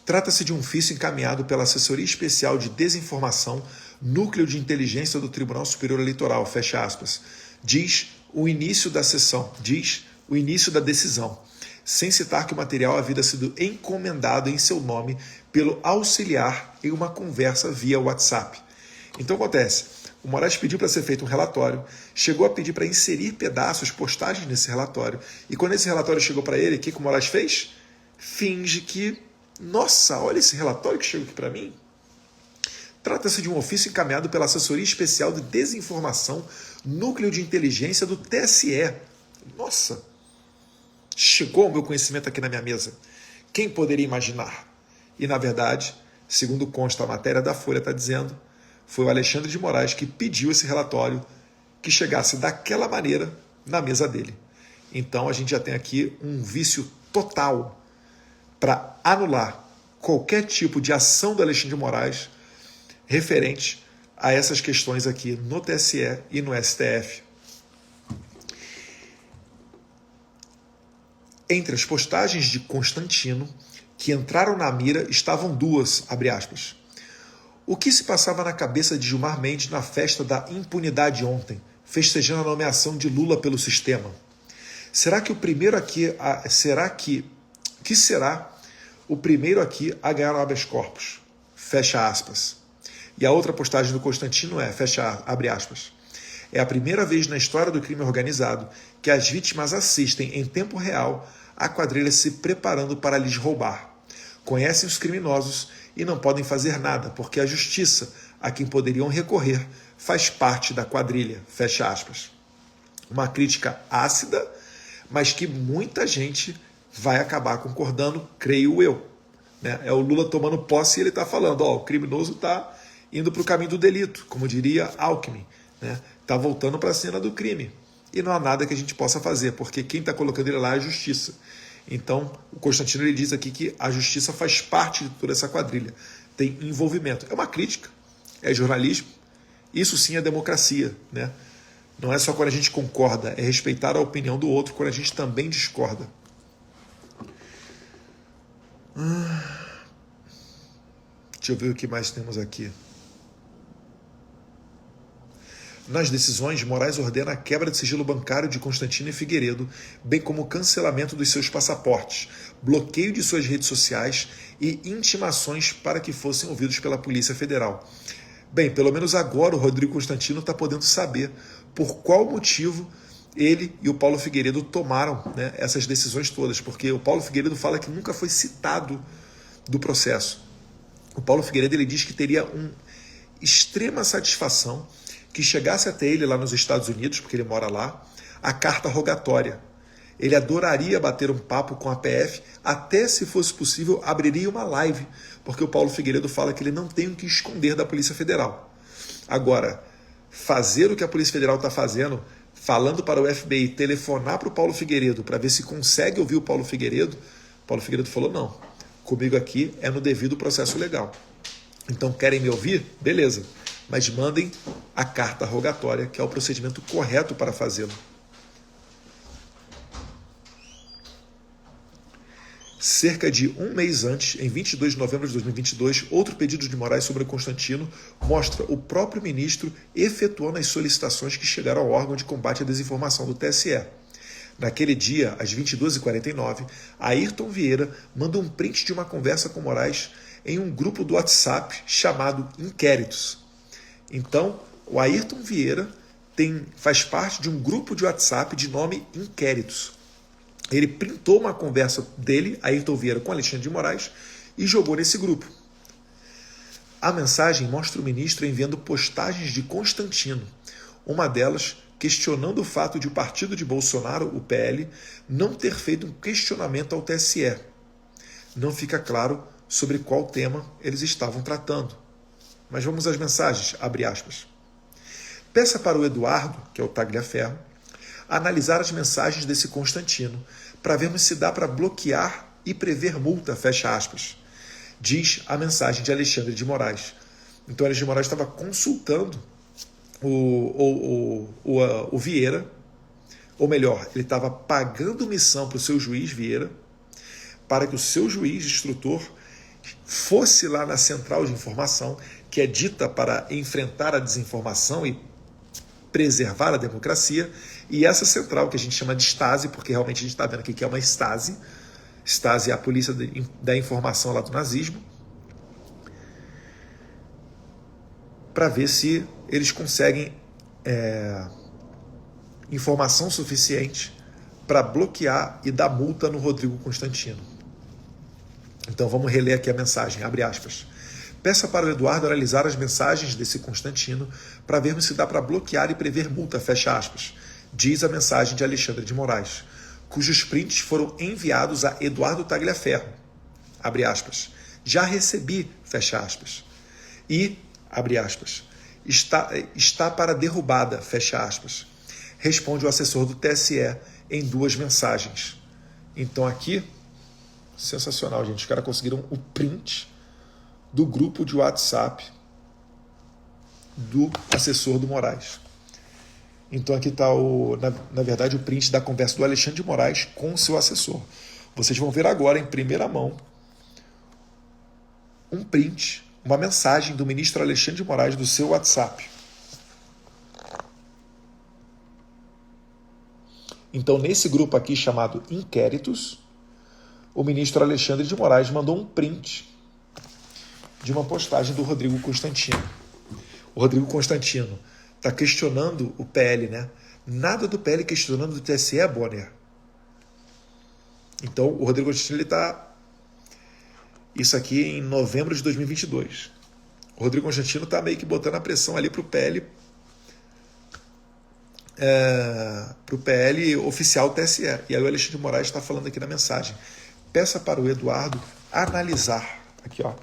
Trata-se de um ofício encaminhado pela Assessoria Especial de Desinformação, Núcleo de Inteligência do Tribunal Superior Eleitoral, fecha aspas. Diz o início da decisão, sem citar que o material havia sido encomendado em seu nome pelo auxiliar em uma conversa via WhatsApp. Então acontece, o Moraes pediu para ser feito um relatório, chegou a pedir para inserir pedaços, postagens nesse relatório, e quando esse relatório chegou para ele, o que o Moraes fez? Finge que, nossa, olha esse relatório que chegou aqui para mim. Trata-se de um ofício encaminhado pela Assessoria Especial de Desinformação, Núcleo de Inteligência do TSE. Nossa, chegou o meu conhecimento aqui na minha mesa. Quem poderia imaginar? E, na verdade, segundo consta a matéria da Folha, está dizendo, foi o Alexandre de Moraes que pediu esse relatório que chegasse daquela maneira na mesa dele. Então, a gente já tem aqui um vício total para anular qualquer tipo de ação do Alexandre de Moraes referente a essas questões aqui no TSE e no STF. Entre as postagens de Constantino que entraram na mira estavam 2, abre aspas. O que se passava na cabeça de Gilmar Mendes na festa da impunidade ontem, festejando a nomeação de Lula pelo sistema? Será que o primeiro aqui será o primeiro aqui a ganhar o habeas corpus? Fecha aspas. E a outra postagem do Constantino abre aspas. É a primeira vez na história do crime organizado que as vítimas assistem em tempo real a quadrilha se preparando para lhes roubar. Conhecem os criminosos e não podem fazer nada, porque a justiça, a quem poderiam recorrer, faz parte da quadrilha. Fecha aspas. Uma crítica ácida mas que muita gente vai acabar concordando, creio eu. Né? É o Lula tomando posse e ele está falando, ó, o criminoso está indo para o caminho do delito, como diria Alckmin, né? Está voltando para a cena do crime. E não há nada que a gente possa fazer, porque quem está colocando ele lá é a justiça. Então, o Constantino ele diz aqui que a justiça faz parte de toda essa quadrilha, tem envolvimento. É uma crítica, é jornalismo, isso sim é democracia, né? Não é só quando a gente concorda, é respeitar a opinião do outro quando a gente também discorda. Deixa eu ver o que mais temos aqui. Nas decisões, Moraes ordena a quebra de sigilo bancário de Constantino e Figueiredo, bem como o cancelamento dos seus passaportes, bloqueio de suas redes sociais e intimações para que fossem ouvidos pela Polícia Federal. Bem, pelo menos agora o Rodrigo Constantino está podendo saber por qual motivo ele e o Paulo Figueiredo tomaram, né, essas decisões todas, porque o Paulo Figueiredo fala que nunca foi citado do processo. O Paulo Figueiredo ele diz que teria uma extrema satisfação que chegasse até ele lá nos Estados Unidos, porque ele mora lá, a carta rogatória. Ele adoraria bater um papo com a PF, até se fosse possível, abriria uma live, porque o Paulo Figueiredo fala que ele não tem o que esconder da Polícia Federal. Agora, fazer o que a Polícia Federal está fazendo, falando para o FBI, telefonar para o Paulo Figueiredo para ver se consegue ouvir o Paulo Figueiredo falou, não, comigo aqui é no devido processo legal. Então, querem me ouvir? Beleza. Mas mandem a carta rogatória, que é o procedimento correto para fazê-lo. Cerca de um mês antes, em 22 de novembro de 2022, outro pedido de Moraes sobre Constantino mostra o próprio ministro efetuando as solicitações que chegaram ao órgão de combate à desinformação do TSE. Naquele dia, às 22h49, Ayrton Vieira manda um print de uma conversa com Moraes em um grupo do WhatsApp chamado Inquéritos. Então, o Ayrton Vieira faz parte de um grupo de WhatsApp de nome Inquéritos. Ele printou uma conversa dele, Ayrton Vieira, com Alexandre de Moraes, e jogou nesse grupo. A mensagem mostra o ministro enviando postagens de Constantino, uma delas questionando o fato de o partido de Bolsonaro, o PL, não ter feito um questionamento ao TSE. Não fica claro sobre qual tema eles estavam tratando. Mas vamos às mensagens, abre aspas. Peça para o Eduardo, que é o Tagliaferro, analisar as mensagens desse Constantino para vermos se dá para bloquear e prever multa, fecha aspas, diz a mensagem de Alexandre de Moraes. Então Alexandre de Moraes estava consultando o Vieira, ou melhor, ele estava pagando missão para o seu juiz Vieira, para que o seu juiz instrutor fosse lá na central de informação, que é dita para enfrentar a desinformação e preservar a democracia, e essa central que a gente chama de Stasi, porque realmente a gente está vendo aqui que é uma Stasi, Stasi é a polícia da informação lá do nazismo, para ver se eles conseguem informação suficiente para bloquear e dar multa no Rodrigo Constantino. Então vamos reler aqui a mensagem, abre aspas. Peça para o Eduardo analisar as mensagens desse Constantino para vermos se dá para bloquear e prever multa, fecha aspas, diz a mensagem de Alexandre de Moraes, cujos prints foram enviados a Eduardo Tagliaferro, abre aspas, já recebi, fecha aspas, e, abre aspas, está para derrubada, fecha aspas, responde o assessor do TSE em 2 mensagens. Então aqui, sensacional, gente, os caras conseguiram o print do grupo de WhatsApp do assessor do Moraes. Então aqui está, na verdade, o print da conversa do Alexandre de Moraes com o seu assessor. Vocês vão ver agora, em primeira mão, um print, uma mensagem do ministro Alexandre de Moraes do seu WhatsApp. Então, nesse grupo aqui chamado Inquéritos, o ministro Alexandre de Moraes mandou um print de uma postagem do Rodrigo Constantino. O Rodrigo Constantino está questionando o PL, né? Nada do PL questionando do TSE, Bonner. Então, o Rodrigo Constantino está... Isso aqui em novembro de 2022. O Rodrigo Constantino está meio que botando a pressão ali para o PL para o PL oficial TSE. E aí o Alexandre de Moraes está falando aqui na mensagem. Peça para o Eduardo analisar. Aqui, ó.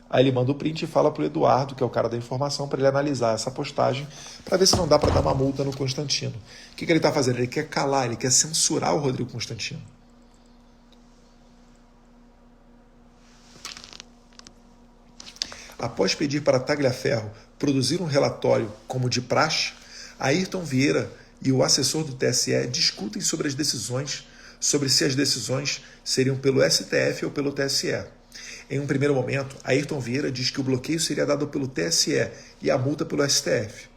Aí ele manda o print e fala para o Eduardo, que é o cara da informação, para ele analisar essa postagem, para ver se não dá para dar uma multa no Constantino. O que ele está fazendo? Ele quer calar, ele quer censurar o Rodrigo Constantino. Após pedir para Tagliaferro produzir um relatório como de praxe, Ayrton Vieira e o assessor do TSE discutem sobre as decisões, sobre se as decisões seriam pelo STF ou pelo TSE. Em um primeiro momento, Ayrton Vieira diz que o bloqueio seria dado pelo TSE e a multa pelo STF.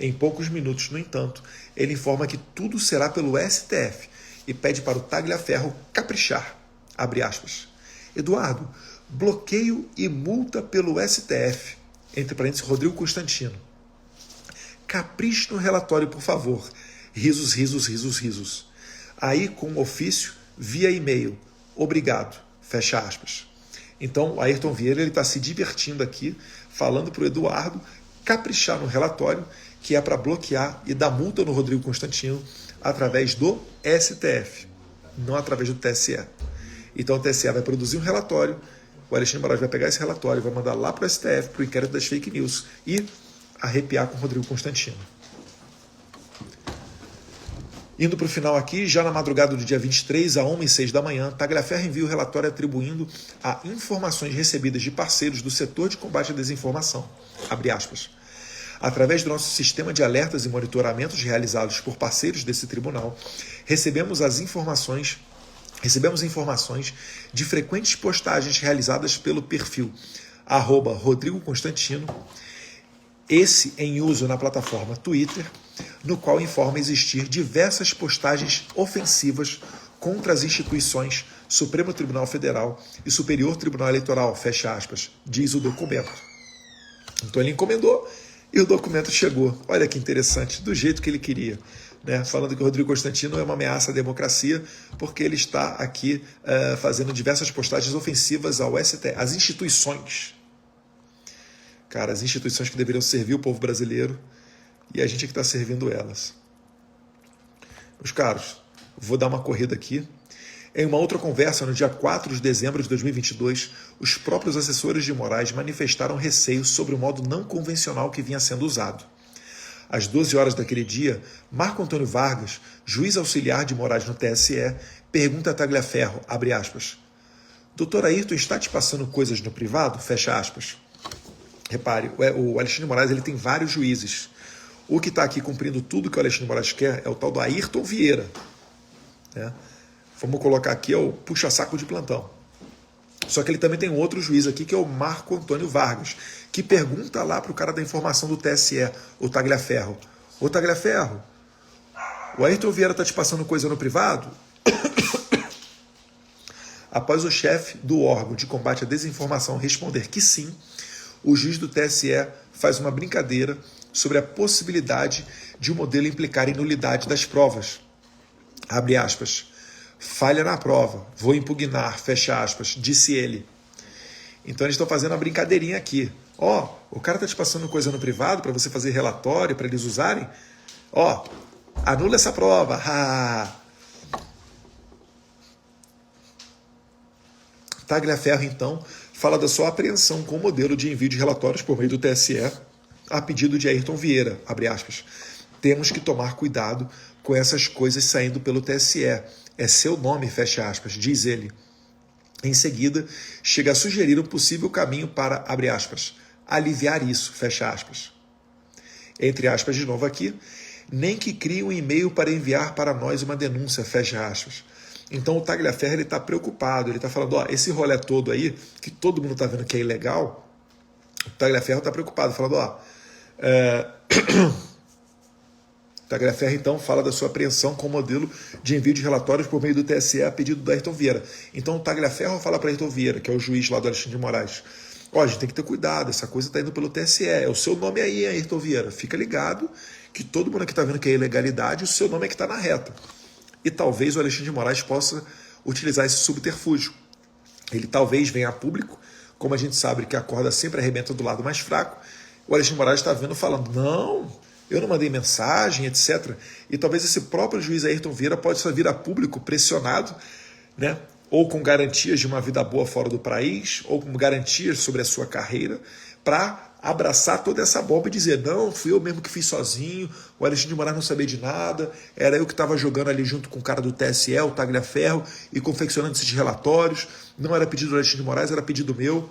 Em poucos minutos, no entanto, ele informa que tudo será pelo STF e pede para o Tagliaferro caprichar. Abre aspas. Eduardo, bloqueio e multa pelo STF. Entre parênteses, Rodrigo Constantino. Capriche no relatório, por favor. Risos, risos, risos, risos. Aí, com um ofício, via e-mail. Obrigado. Fecha aspas. Então, o Ayrton Vieira está se divertindo aqui, falando para o Eduardo caprichar no relatório, que é para bloquear e dar multa no Rodrigo Constantino através do STF, não através do TSE. Então, o TSE vai produzir um relatório, o Alexandre de Moraes vai pegar esse relatório, vai mandar lá para o STF, para o inquérito das fake news, e arrepiar com o Rodrigo Constantino. Indo para o final aqui, já na madrugada do dia 23, às 1h06 da manhã, Tagliaferro envia o relatório atribuindo a informações recebidas de parceiros do setor de combate à desinformação. Abre aspas. Através do nosso sistema de alertas e monitoramentos realizados por parceiros desse tribunal, recebemos informações de frequentes postagens realizadas pelo perfil @Rodrigo Constantino, esse em uso na plataforma Twitter, no qual informa existir diversas postagens ofensivas contra as instituições Supremo Tribunal Federal e Superior Tribunal Eleitoral, fecha aspas, diz o documento. Então ele encomendou e o documento chegou. Olha que interessante, do jeito que ele queria. Né? Falando que o Rodrigo Constantino é uma ameaça à democracia, porque ele está aqui fazendo diversas postagens ofensivas ao STF, às instituições. Cara, as instituições que deveriam servir o povo brasileiro, e a gente é que está servindo elas. Meus caros, vou dar uma corrida aqui. Em uma outra conversa, no dia 4 de dezembro de 2022, os próprios assessores de Moraes manifestaram receio sobre o modo não convencional que vinha sendo usado. Às 12 horas daquele dia, Marco Antônio Vargas, juiz auxiliar de Moraes no TSE, pergunta a Tagliaferro, abre aspas, doutor Ayrton está te passando coisas no privado? Fecha aspas. Repare, o Alexandre de Moraes ele tem vários juízes. O que está aqui cumprindo tudo que o Alexandre de Moraes quer é o tal do Ayrton Vieira. Né? Vamos colocar aqui, é o puxa-saco de plantão. Só que ele também tem outro juiz aqui, que é o Marco Antônio Vargas, que pergunta lá para o cara da informação do TSE, o Tagliaferro. Ô Tagliaferro, o Ayrton Vieira está te passando coisa no privado? Após o chefe do órgão de combate à desinformação responder que sim, o juiz do TSE faz uma brincadeira sobre a possibilidade de o modelo implicar em nulidade das provas. Abre aspas. Falha na prova, vou impugnar, fecha aspas, disse ele. Então eles estão fazendo uma brincadeirinha aqui. O cara está te passando coisa no privado para você fazer relatório, para eles usarem? Anula essa prova. Tagliaferro, então, fala da sua apreensão com o modelo de envio de relatórios por meio do TSE a pedido de Ayrton Vieira, abre aspas. Temos que tomar cuidado com essas coisas saindo pelo TSE. É seu nome, fecha aspas, diz ele. Em seguida, chega a sugerir um possível caminho para, abre aspas, aliviar isso, fecha aspas. Entre aspas de novo aqui, nem que crie um e-mail para enviar para nós uma denúncia, fecha aspas. Então o Tagliaferro está preocupado, ele está falando, esse rolê todo aí, que todo mundo está vendo que é ilegal, o Tagliaferro está preocupado, falando, Tagliaferro, então, fala da sua apreensão com o modelo de envio de relatórios por meio do TSE a pedido do Ayrton Vieira. Então, o Tagliaferro fala para Ayrton Vieira, que é o juiz lá do Alexandre de Moraes, a gente tem que ter cuidado, essa coisa está indo pelo TSE, é o seu nome aí, Ayrton Vieira. Fica ligado que todo mundo aqui está vendo que é ilegalidade, o seu nome é que está na reta. E talvez o Alexandre de Moraes possa utilizar esse subterfúgio. Ele talvez venha a público, como a gente sabe que a corda sempre arrebenta do lado mais fraco, o Alexandre de Moraes está vendo falando, não, Eu não mandei mensagem, etc. E talvez esse próprio juiz Ayrton Vieira possa vir a público pressionado, né? Ou com garantias de uma vida boa fora do país, ou com garantias sobre a sua carreira, para abraçar toda essa bomba e dizer, não, fui eu mesmo que fiz sozinho, o Alexandre de Moraes não sabia de nada, era eu que estava jogando ali junto com o cara do TSE, o Tagliaferro, e confeccionando esses relatórios, não era pedido do Alexandre de Moraes, era pedido meu.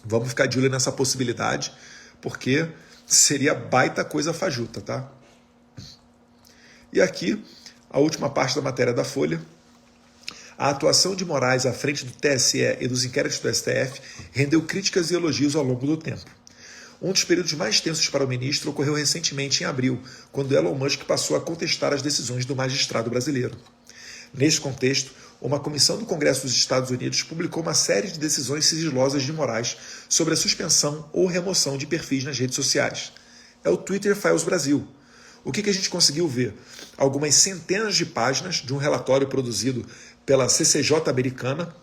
Vamos ficar de olho nessa possibilidade, porque seria baita coisa fajuta, tá? E aqui, a última parte da matéria da Folha. A atuação de Moraes à frente do TSE e dos inquéritos do STF rendeu críticas e elogios ao longo do tempo. Um dos períodos mais tensos para o ministro ocorreu recentemente em abril, quando Elon Musk passou a contestar as decisões do magistrado brasileiro. Neste contexto, uma comissão do Congresso dos Estados Unidos publicou uma série de decisões sigilosas de Moraes sobre a suspensão ou remoção de perfis nas redes sociais. É o Twitter Files Brasil. O que a gente conseguiu ver? Algumas centenas de páginas de um relatório produzido pela CCJ americana,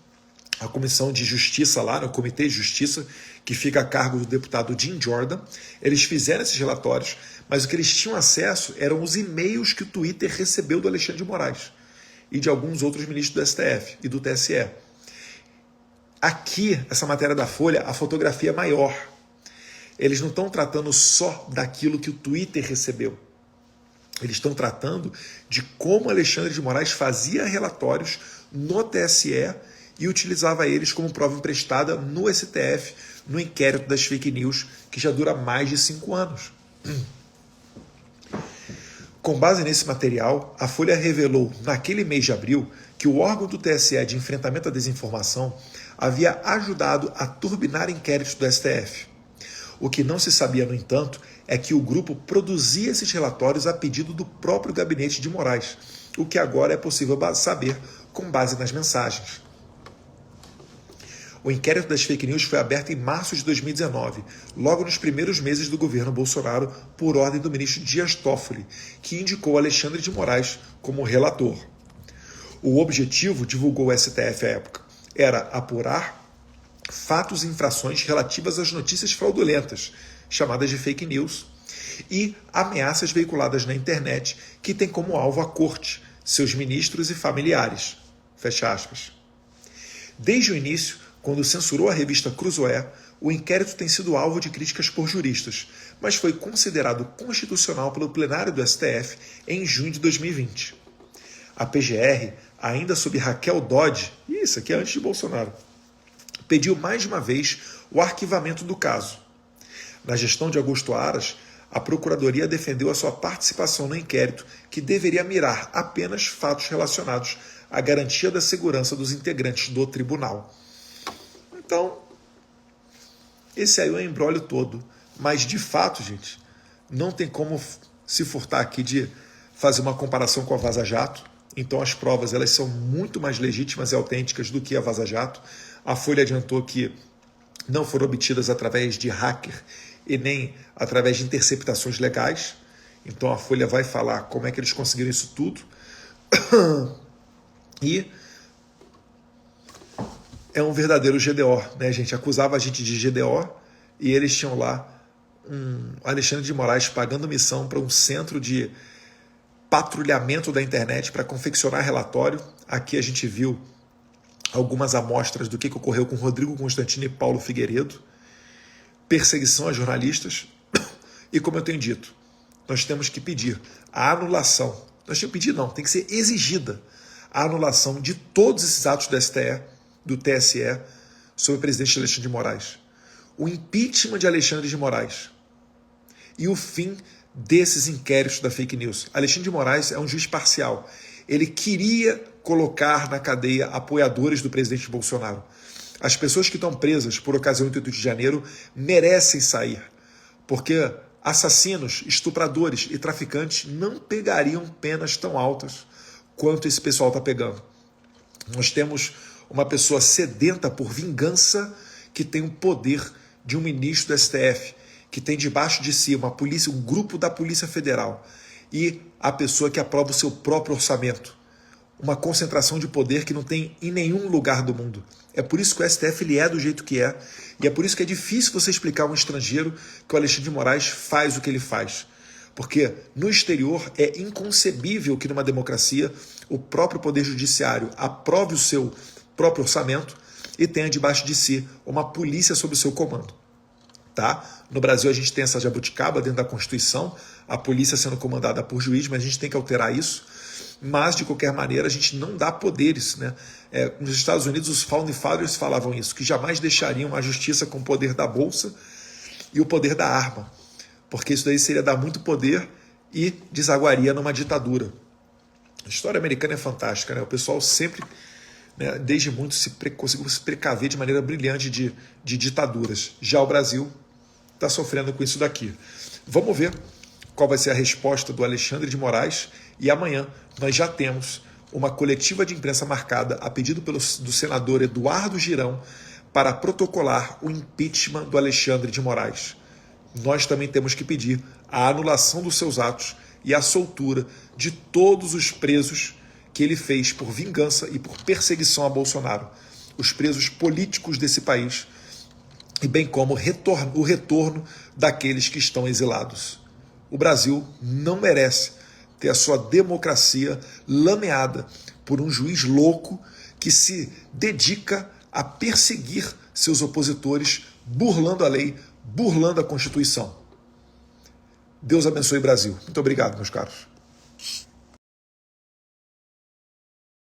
a Comissão de Justiça lá, no Comitê de Justiça, que fica a cargo do deputado Jim Jordan. Eles fizeram esses relatórios, mas o que eles tinham acesso eram os e-mails que o Twitter recebeu do Alexandre de Moraes e de alguns outros ministros do STF e do TSE. Aqui, essa matéria da Folha, a fotografia é maior. Eles não estão tratando só daquilo que o Twitter recebeu. Eles estão tratando de como Alexandre de Moraes fazia relatórios no TSE e utilizava eles como prova emprestada no STF, no inquérito das fake news, que já dura mais de 5 anos. Com base nesse material, a Folha revelou, naquele mês de abril, que o órgão do TSE de enfrentamento à desinformação havia ajudado a turbinar inquéritos do STF. O que não se sabia, no entanto, é que o grupo produzia esses relatórios a pedido do próprio gabinete de Moraes, o que agora é possível saber com base nas mensagens. O inquérito das fake news foi aberto em março de 2019, logo nos primeiros meses do governo Bolsonaro, por ordem do ministro Dias Toffoli, que indicou Alexandre de Moraes como relator. O objetivo, divulgou o STF à época, era apurar fatos e infrações relativas às notícias fraudulentas, chamadas de fake news, e ameaças veiculadas na internet que têm como alvo a corte, seus ministros e familiares. Fecha aspas. Desde o início, quando censurou a revista Cruzoé, o inquérito tem sido alvo de críticas por juristas, mas foi considerado constitucional pelo plenário do STF em junho de 2020. A PGR, ainda sob Raquel Dodge, isso aqui é antes de Bolsonaro, pediu mais de uma vez o arquivamento do caso. Na gestão de Augusto Aras, a Procuradoria defendeu a sua participação no inquérito, que deveria mirar apenas fatos relacionados à garantia da segurança dos integrantes do tribunal. Então, esse aí é o embrólio todo. Mas, de fato, gente, não tem como se furtar aqui de fazer uma comparação com a Vaza Jato. Então, as provas elas são muito mais legítimas e autênticas do que a Vaza Jato. A Folha adiantou que não foram obtidas através de hacker e nem através de interceptações legais. Então, a Folha vai falar como é que eles conseguiram isso tudo. E é um verdadeiro GDO, né, gente? Acusava a gente de GDO e eles tinham lá um Alexandre de Moraes pagando missão para um centro de patrulhamento da internet para confeccionar relatório. Aqui a gente viu algumas amostras do que ocorreu com Rodrigo Constantino e Paulo Figueiredo, perseguição a jornalistas, e como eu tenho dito, nós temos que pedir a anulação, nós temos que pedir não, tem que ser exigida a anulação de todos esses atos do TSE sobre o presidente Alexandre de Moraes, o impeachment de Alexandre de Moraes e o fim desses inquéritos da fake news. Alexandre de Moraes é um juiz parcial. Ele queria colocar na cadeia apoiadores do presidente Bolsonaro. As pessoas que estão presas por ocasião do 8 de janeiro merecem sair, porque assassinos, estupradores e traficantes não pegariam penas tão altas quanto esse pessoal está pegando. Nós temos uma pessoa sedenta por vingança que tem o poder de um ministro do STF, que tem debaixo de si uma polícia, um grupo da Polícia Federal e a pessoa que aprova o seu próprio orçamento. Uma concentração de poder que não tem em nenhum lugar do mundo. É por isso que o STF ele é do jeito que é, e é por isso que é difícil você explicar a um estrangeiro que o Alexandre de Moraes faz o que ele faz. Porque no exterior é inconcebível que numa democracia o próprio poder judiciário aprove o seu próprio orçamento e tenha debaixo de si uma polícia sob o seu comando. Tá? No Brasil a gente tem essa jabuticaba dentro da Constituição, a polícia sendo comandada por juiz, mas a gente tem que alterar isso. Mas, de qualquer maneira, a gente não dá poderes. Né? Nos Estados Unidos, os Founding Fathers falavam isso, que jamais deixariam a justiça com o poder da bolsa e o poder da arma, porque isso daí seria dar muito poder e desaguaria numa ditadura. A história americana é fantástica, né? O pessoal sempre, né, desde muito, conseguiu se precaver de maneira brilhante de ditaduras. Já o Brasil está sofrendo com isso daqui. Vamos ver qual vai ser a resposta do Alexandre de Moraes, e amanhã nós já temos uma coletiva de imprensa marcada a pedido do senador Eduardo Girão para protocolar o impeachment do Alexandre de Moraes. Nós também temos que pedir a anulação dos seus atos e a soltura de todos os presos que ele fez por vingança e por perseguição a Bolsonaro, os presos políticos desse país, e bem como o retorno daqueles que estão exilados. O Brasil não merece ter a sua democracia lameada por um juiz louco que se dedica a perseguir seus opositores, burlando a lei, burlando a Constituição. Deus abençoe o Brasil. Muito obrigado, meus caros.